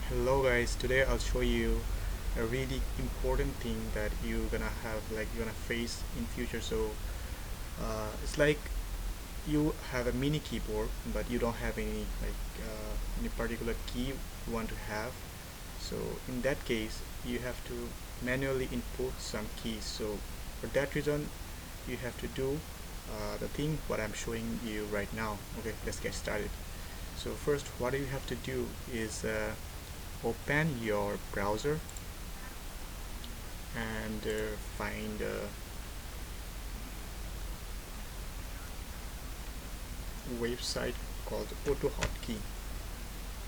Hello guys, today I'll show you a really important thing that you're gonna face in future. It's like you have a mini keyboard but you don't have any particular key you want to have. So in that case you have to manually input some keys. So for that reason you have to do the thing what I'm showing you right now. Okay, let's get started. So first what you have to do is open your browser and find a website called autohotkey,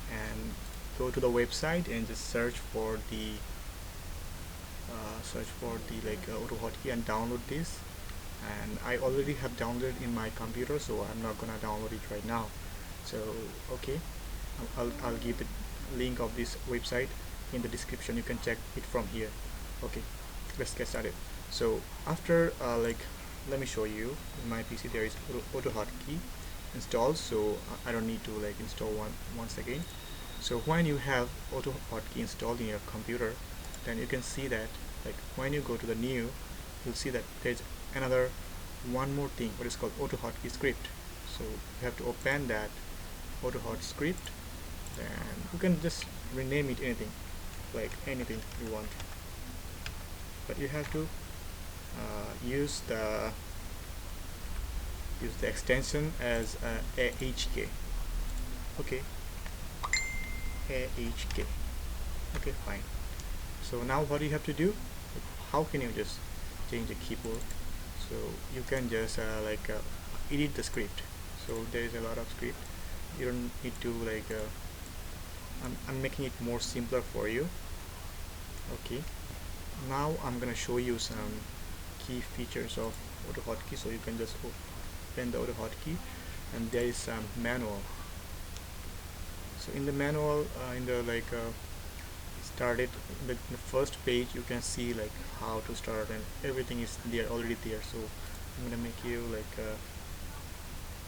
and go to the website and just search for the autohotkey and download this. And I already have downloaded in my computer, so I'm not gonna download it right now. So okay, I'll give the link of this website in the description. You can check it from here. Okay, let's get started. So after let me show you. In my PC there is autohotkey installed, so I don't need to install once again. So when you have autohotkey installed in your computer, then you can see that when you go to the new, you'll see that there's another one more thing what is called autohotkey script. So you have to open that autohot script, then you can just rename it anything you want, but you have to use the extension as AHK. Okay, AHK. Okay, fine. So now what you have to do, how can you just change the keyboard? So you can just edit the script. So there is a lot of script, you don't need to I'm making it more simpler for you. Okay, now I'm gonna show you some key features of autohotkey. So you can just open the autohotkey, and there is some manual. So in the manual, in the started the first page, you can see how to start, and everything is there already there. So I'm gonna make you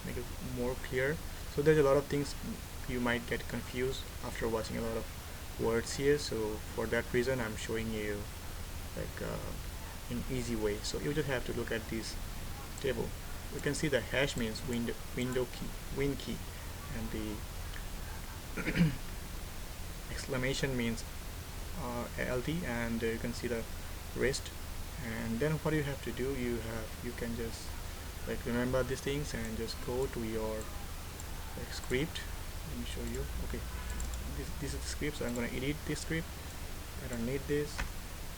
make it more clear. So there's a lot of things you might get confused after watching a lot of words here. So for that reason I'm showing you in easy way. So you just have to look at this table. You can see the hash means window key, win key, and the exclamation means ALT, and you can see the rest. And then what you have to do, you can just remember these things and just go to your script. Let me show you. Okay, this is the script, so I'm gonna edit this script. I don't need this.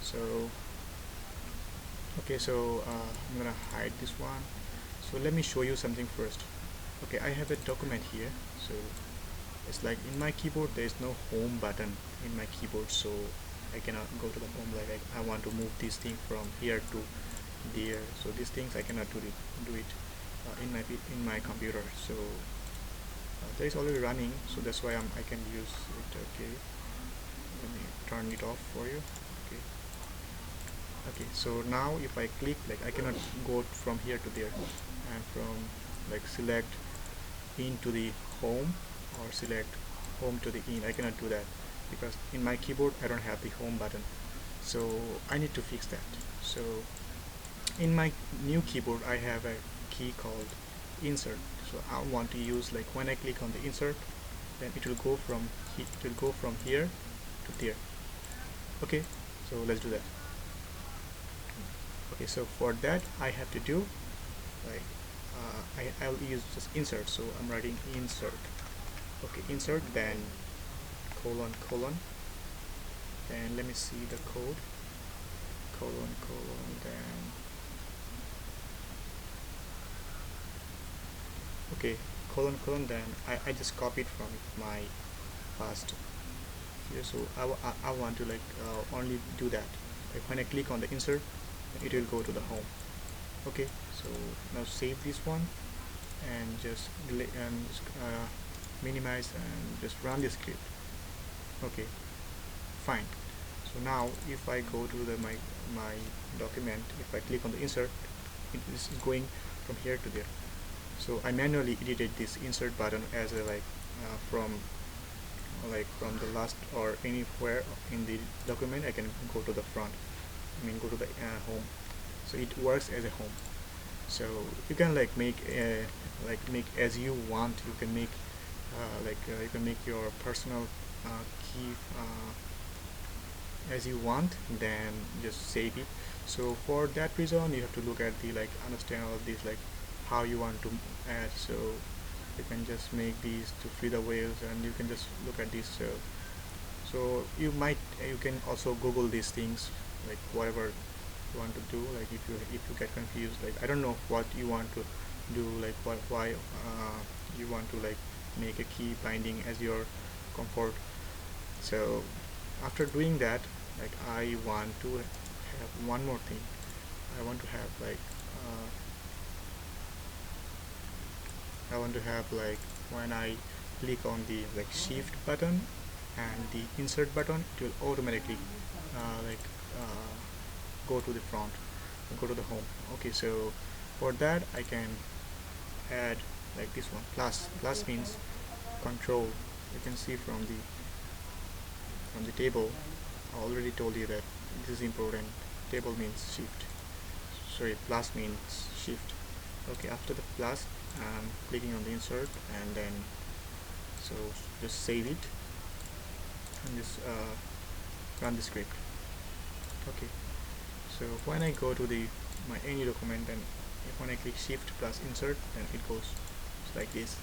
So okay, so I'm gonna hide this one. So let me show you something first. Okay, I have a document here. So it's like in my keyboard there is no home button in my keyboard, so I cannot go to the home. I want to move this thing from here to there. So these things I cannot do it in my computer. So there is already running, so that's why I can use it. Okay, let me turn it off for you. Okay, okay, so now if I click, I cannot go from here to there, and from select into the home or select home to the in. I cannot do that because in my keyboard I don't have the home button, so I need to fix that. So in my new keyboard I have a key called insert. So I want to use when I click on the insert, then it will go from here to there. Okay, so let's do that. Okay, so for that I have to do I'll use just insert. So I'm writing insert. Okay, insert, then colon, then let me see the code, colon, then okay, colon, then I just copied from my past here. So I want to only do that. When I click on the insert, it will go to the home. Okay, so now save this one and just delete and minimize and just run the script. Okay, fine. So now if I go to my document, if I click on the insert, it is going from here to there. So I manually edited this insert button as a from like from the last or anywhere in the document, I can go to the front, I mean go to the home. So it works as a home. So you can like make as you want. You can make you can make your personal key as you want, then just save it. So for that reason you have to look at the like understand all of this, like how you want to add. So you can just make these to free the whales, and you can just look at this. So you can also google these things, like whatever you want to do. Like if you get confused, like I don't know what you want to do, like why you want to like make a key binding as your comfort. So after doing that, like I want to have one more thing. I want to have like I want to have like when I click on the like shift button and the insert button, it will automatically like go to the front, go to the home. Okay, so for that I can add like this one, plus means control. You can see from the table, I already told you that this is important. Table means shift, sorry, plus means shift. Okay, after the plus I'm clicking on the insert, and then so just save it and just run the script. Okay, so when I go to the my any document, then when I click shift plus insert, then it goes like this.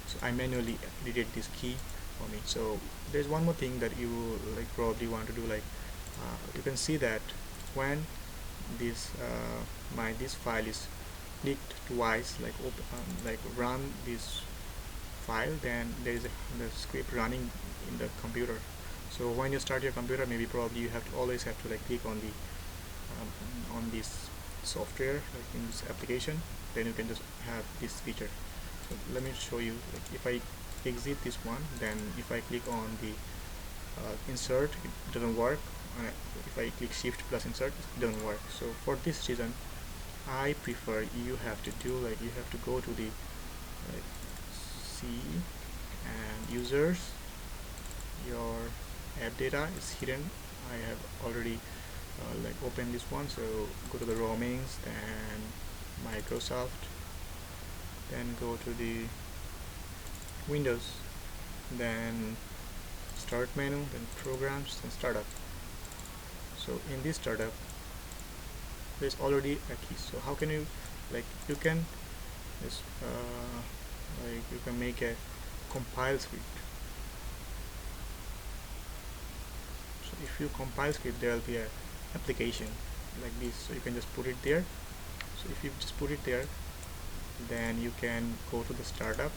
So I manually edited this key for me. So there's one more thing that you like probably want to do, like you can see that when this this file is clicked twice, like run this file, then there is the script running in the computer. So when you start your computer, maybe probably you have to always have to like click on this software, like in this application, then you can just have this feature. So let me show you, like if I exit this one, then if I click on the insert, it doesn't work. If I click shift plus insert, it doesn't work. So for this reason, I prefer you have to do like you have to go to the like C and users, your app data is hidden. I have already like opened this one, so go to the roamings, then Microsoft, then go to the Windows, then start menu, then programs, then startup. So in this startup there's already a key. So how can you like you can just like you can make a compile script. So if you compile script, there will be a application like this, so you can just put it there. So if you just put it there, then you can go to the startup,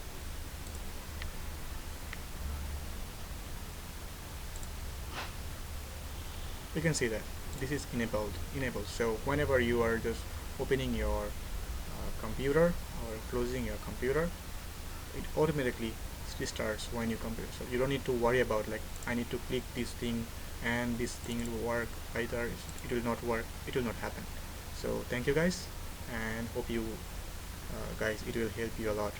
you can see that this is enabled. So whenever you are just opening your computer or closing your computer, it automatically restarts when you compare. So you don't need to worry about like I need to click this thing and this thing will work, either it will not work, it will not happen. So thank you guys, and hope you guys it will help you a lot.